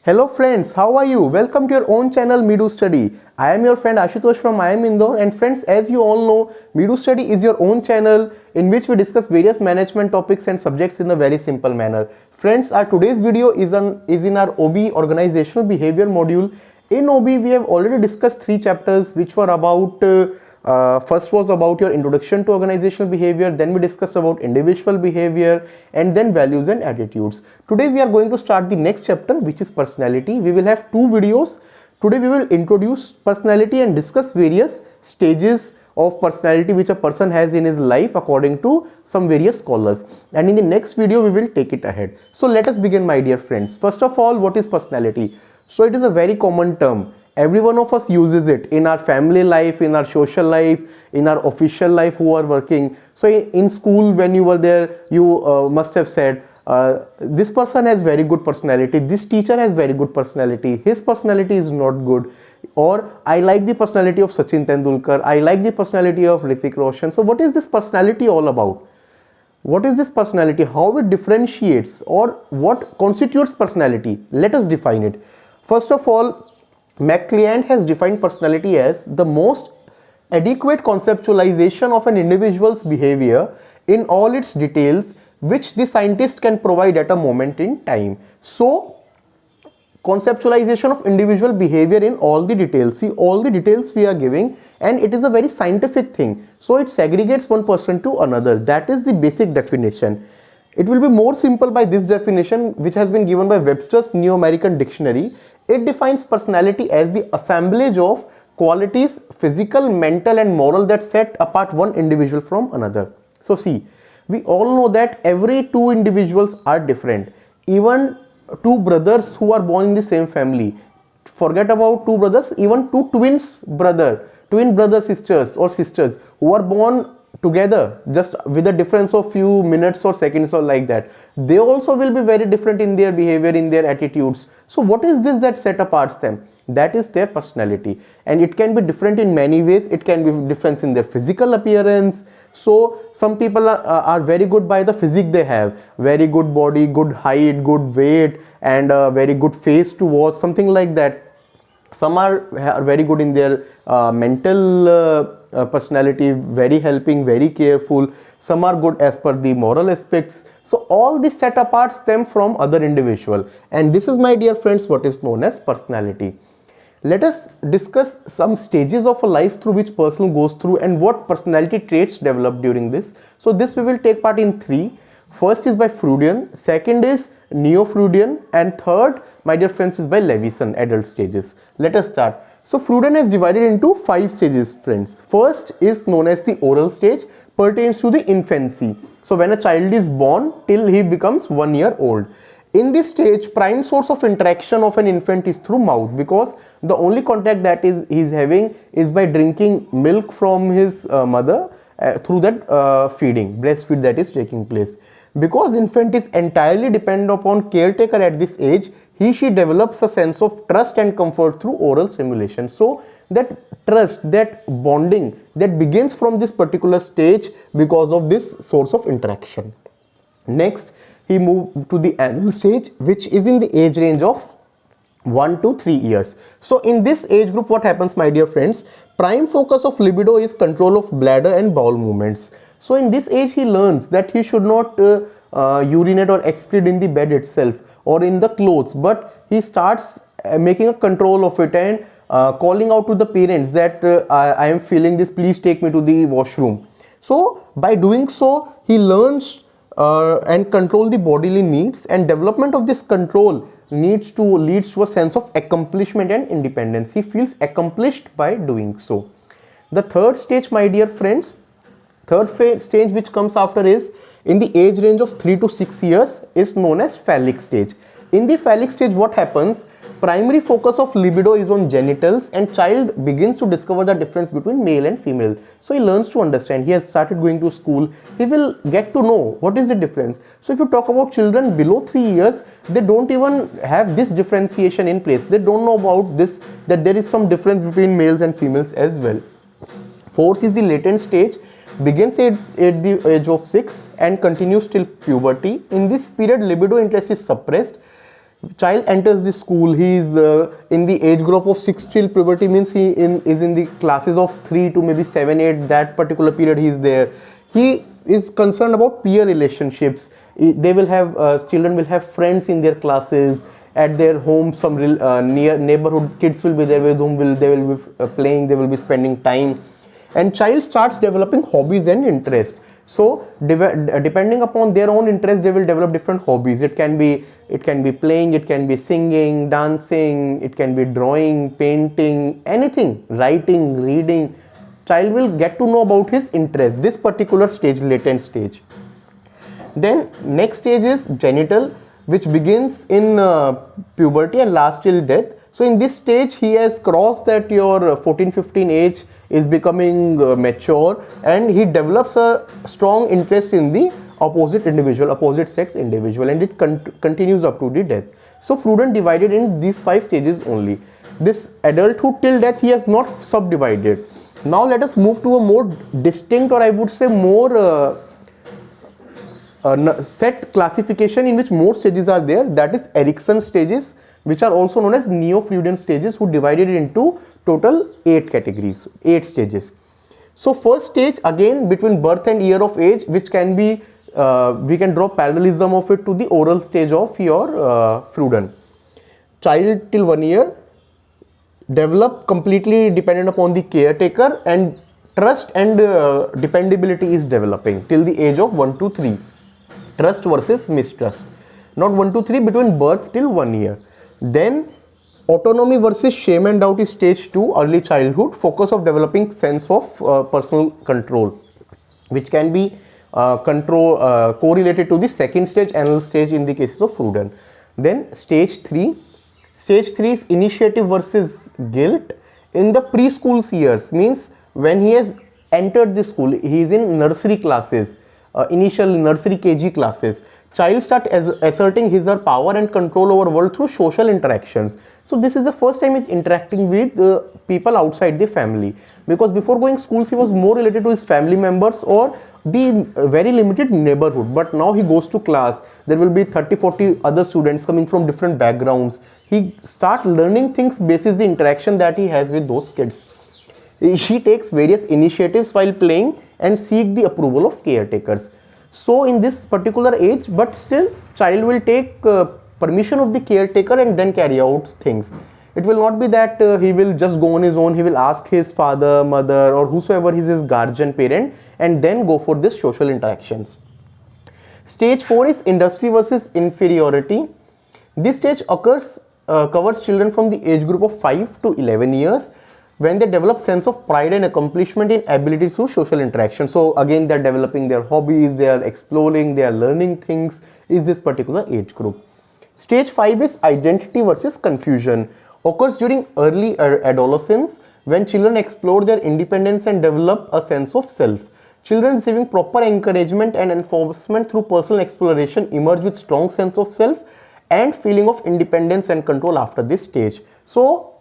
Hello friends, how are you? Welcome to your own channel Midu Study. I am your friend Ashutosh from I am Indore, and friends, as you all know, Midu Study is your own channel in which we discuss various management topics and subjects in a very simple manner. Friends, our today's video is in our OB organizational behavior module. In OB we have already discussed 3 chapters which were about first was about your introduction to organizational behavior, then we discussed about individual behavior, and then values and attitudes. Today we are going to start the next chapter, which is personality. We will have 2 videos. Today we will introduce personality and discuss various stages of personality which a person has in his life according to some various scholars, and in the next video we will take it ahead. So let us begin, my dear friends. First of all, what is personality? So it is a very common term. Every one of us uses it in our family life, in our social life, in our official life who are working. So in school when you were there, you must have said, this person has very good personality, this teacher has very good personality, his personality is not good, or I like the personality of Sachin Tendulkar, I like the personality of Hrithik Roshan. So what is this personality all about? What is this personality? How it differentiates, or what constitutes personality? Let us define it. First of all, McClelland has defined personality as the most adequate conceptualization of an individual's behavior in all its details which the scientist can provide at a moment in time. So conceptualization of individual behavior in all the details. See, all the details we are giving, and it is a very scientific thing. So it segregates one person to another. That is the basic definition. It will be more simple by this definition, which has been given by Webster's New American Dictionary. It defines personality as the assemblage of qualities, physical, mental and moral, that set apart one individual from another. So see, we all know that every 2 individuals are different. Even 2 brothers who are born in the same family, forget about 2 brothers, even twin brother sisters or sisters who are born together just with a difference of few minutes or seconds or like that, they also will be very different in their behavior, in their attitudes. So what is this that set apart them? That is their personality, and it can be different in many ways. It can be different in their physical appearance. So some people are very good by the physique they have, very good body, good height, good weight, and very good face to watch, something like that. Some are very good in their mental personality, very helping, very careful. Some are good as per the moral aspects. So all this set apart them from other individual, and this is, my dear friends, what is known as personality. Let us discuss some stages of a life through which person goes through and what personality traits develop during this. So this we will take part in 3. First is by Freudian, second is Neo-Freudian, and third, my dear friends, is by Levison, adult stages. Let us start. So Freudian has divided into 5 stages, friends. First is known as the oral stage, pertains to the infancy. So when a child is born till he becomes 1 year old. In this stage, prime source of interaction of an infant is through mouth, because the only contact that he's having is by drinking milk from his mother through that feeding, breastfeed that is taking place. Because infant is entirely dependent upon caretaker at this age, she develops a sense of trust and comfort through oral stimulation. So that trust, that bonding, that begins from this particular stage because of this source of interaction. Next, he moved to the anal stage, which is in the age range of 1 to 3 years. So in this age group, what happens, my dear friends? Prime focus of libido is control of bladder and bowel movements. So in this age, he learns that he should not urinate or excrete in the bed itself or in the clothes, but he starts making a control of it and calling out to the parents that I am feeling this, please take me to the washroom. So by doing so, he learns and control the bodily needs, and development of this control leads to a sense of accomplishment and independence. He feels accomplished by doing so. The third stage, my dear friends, third stage which comes after is in the age range of 3 to 6 years, is known as phallic stage. In the phallic stage, what happens? Primary focus of libido is on genitals, and child begins to discover the difference between male and female. So he learns to understand. He has started going to school. He will get to know what is the difference. So if you talk about children below 3 years, they don't even have this differentiation in place. They don't know about this, that there is some difference between males and females as well. Fourth is the latent stage, begins at the age of 6 and continues till puberty. In this period, libido interest is suppressed. Child enters the school. He is in the age group of 6 till puberty, means is in the classes of 3 to maybe 7 8, that particular period he is there. He is concerned about peer relationships. They will have children will have friends in their classes, at their home. Some near neighborhood kids will be there with whom they will be playing, they will be spending time, and child starts developing hobbies and interest. So depending upon their own interest, they will develop different hobbies. It can be playing, it can be singing, dancing, it can be drawing, painting, anything, writing, reading. Child will get to know about his interest, this particular stage, latent stage. Then next stage is genital, which begins in puberty and lasts till death. So in this stage he has crossed that your 14-15 age, is becoming mature, and he develops a strong interest in the opposite sex individual, and it continues up to the death. So Freudon divided in these 5 stages only. This adulthood till death he has not subdivided. Now let us move to a more distinct, or I would say more set classification in which more stages are there, that is Erikson stages, which are also known as Neo-Freudian stages, who divided it into total 8 categories, 8 stages. So first stage, again between birth and year of age, which can be we can draw parallelism of it to the oral stage of your Freudon. Child till 1 year develop completely dependent upon the caretaker, and trust and dependability is developing till the age of 1 to 3. Trust versus mistrust, not 1 to 3, between birth till 1 year. Then autonomy versus shame and doubt is stage 2, early childhood, focus of developing sense of personal control, which can be correlated to the second stage, anal stage, in the cases of Freudon. Then stage 3 is initiative versus guilt in the preschool years, means when he has entered the school, he is in nursery classes, initial nursery KG classes. Child start asserting his or her power and control over world through social interactions. So this is the first time he's interacting with people outside the family, because before going schools he was more related to his family members or the very limited neighborhood. But now he goes to class, there will be 30-40 other students coming from different backgrounds. He start learning things basis the interaction that he has with those kids. She takes various initiatives while playing and seek the approval of caretakers. So in this particular age, but still child will take permission of the caretaker and then carry out things. It will not be that he will just go on his own. He will ask his father, mother, or whosoever is his guardian parent, and then go for this social interactions. Stage 4 is industry versus inferiority. This stage covers children from the age group of 5 to 11 years, when they develop sense of pride and accomplishment in ability through social interaction. So again, they're developing their hobbies, they are exploring, they are learning things, is this particular age group. Stage 5 is identity versus confusion, occurs during early adolescence, when children explore their independence and develop a sense of self. Children receiving proper encouragement and enforcement through personal exploration emerge with strong sense of self and feeling of independence and control after this stage. So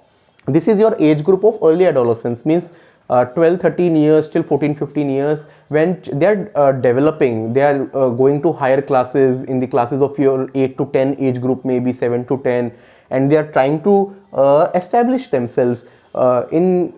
this is your age group of early adolescence, means 12-13 years till 14-15 years, when they are developing, they are going to higher classes, in the classes of your 8 to 10 age group, maybe 7 to 10, and they are trying to establish themselves in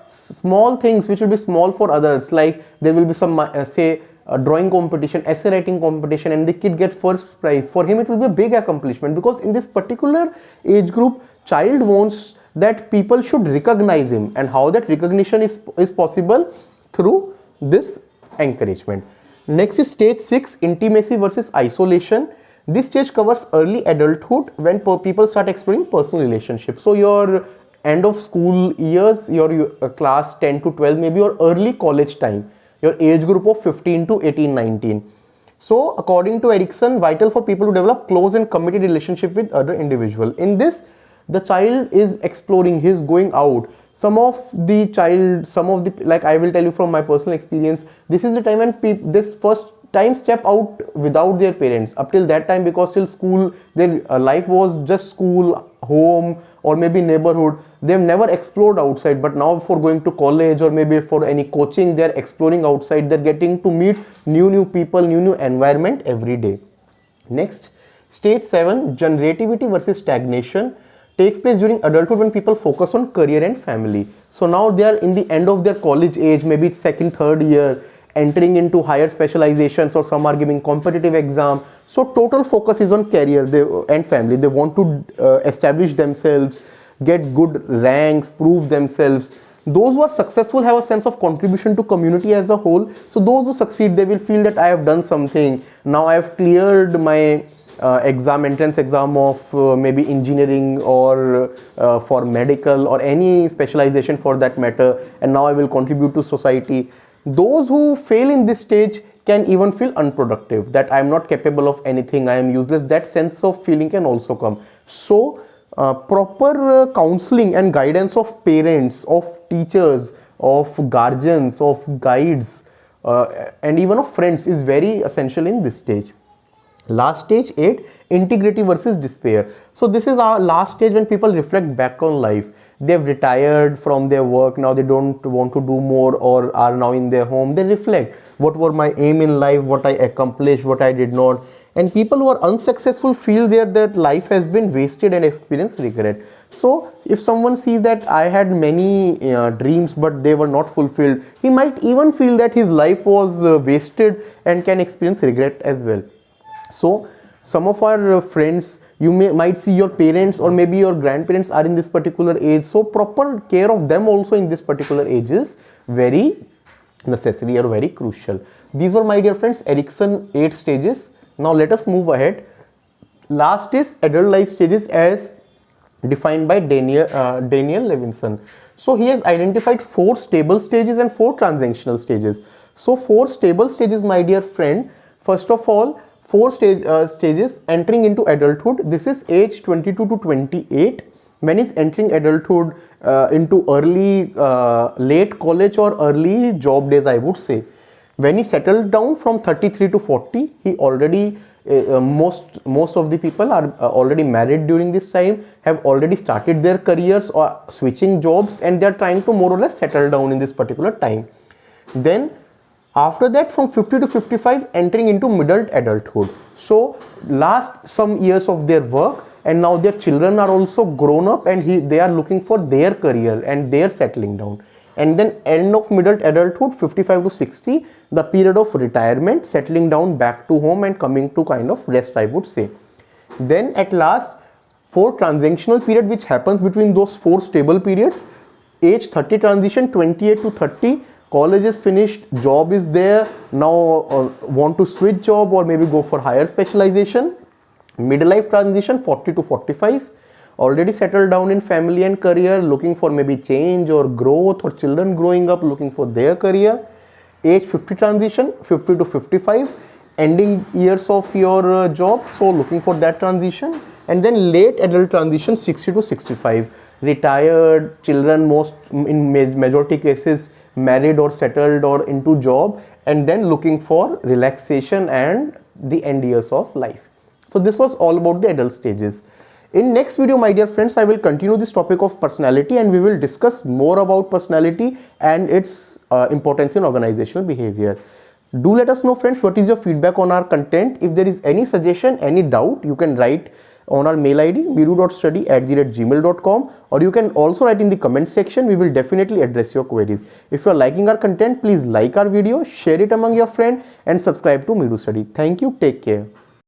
small things which will be small for others, like there will be some say a drawing competition, essay writing competition, and the kid gets first prize. For him it will be a big accomplishment, because in this particular age group child wants that people should recognize him, and how that recognition is possible through this encouragement. Next is stage 6, intimacy versus isolation. This stage covers early adulthood, when people start exploring personal relationships. So your end of school years, your class 10 to 12, maybe your early college time, your age group of 15 to 18, 19. So according to Erikson, vital for people to develop close and committed relationship with other individual. In this, the child is exploring, he is going out. Some of the, like I will tell you from my personal experience, this is the time when this first time step out without their parents. Up till that time, because till school, their life was just school, home, or maybe neighborhood. They've never explored outside, but now for going to college or maybe for any coaching, they're exploring outside. They're getting to meet new people, new environment every day. Next, Stage 7, generativity versus stagnation, takes place during adulthood when people focus on career and family. So now they are in the end of their college age, maybe it's second, third year, entering into higher specializations, or some are giving competitive exam. So total focus is on career and family. They want to establish themselves, get good ranks, prove themselves. Those who are successful have a sense of contribution to community as a whole. So those who succeed, they will feel that I have done something. Now I have cleared my entrance exam of maybe engineering, or for medical, or any specialization for that matter, and now I will contribute to society. Those who fail in this stage can even feel unproductive, that I am not capable of anything, I am useless. That sense of feeling can also come. So proper counseling and guidance of parents, of teachers, of guardians, of guides, and even of friends is very essential in this stage. Last stage 8, integrity versus despair. So this is our last stage when people reflect back on life. They've retired from their work, now they don't want to do more, or are now in their home. They reflect, what were my aim in life, what I accomplished, what I did not. And people who are unsuccessful feel that life has been wasted and experience regret. So if someone sees that I had many dreams but they were not fulfilled, he might even feel that his life was wasted and can experience regret as well. So some of our friends, you might see your parents or maybe your grandparents are in this particular age, so proper care of them also in this particular age is very necessary or very crucial. These were, my dear friends, Erikson 8 stages. Now let us move ahead. Last is adult life stages as defined by Daniel Levinson. So he has identified 4 stable stages and 4 transactional stages. So 4 stable stages, my dear friend. First of all, 4 stages entering into adulthood. This is age 22 to 28. When he's entering adulthood, into early late college or early job days, I would say. When he settled down from 33 to 40, he already most of the people are already married during this time, have already started their careers or switching jobs, and they are trying to more or less settle down in this particular time. Then after that, from 50 to 55, entering into middle adulthood. So last some years of their work, and now their children are also grown up, and they are looking for their career and they are settling down. And then end of middle adulthood, 55 to 60, the period of retirement, settling down back to home and coming to kind of rest, I would say. Then at last, 4 transactional period which happens between those 4 stable periods. Age 30 transition, 28 to 30, college is finished, job is there, now want to switch job or maybe go for higher specialization. Midlife transition, 40 to 45, already settled down in family and career, looking for maybe change or growth, or children growing up looking for their career. Age 50 transition, 50 to 55, ending years of your job, so looking for that transition. And then late adult transition, 60 to 65, retired, children, most in majority cases married or settled or into job, and then looking for relaxation and the end years of life. So this was all about the adult stages. In next video, my dear friends, I will continue this topic of personality, and we will discuss more about personality and its importance in organizational behavior. Do let us know, friends, what is your feedback on our content. If there is any suggestion, any doubt, you can write on our mail ID midu.study@gmail.com, or you can also write in the comment section. We will definitely address your queries. If you are liking our content, please like our video, share it among your friends, and subscribe to Midu Study. Thank you. Take care.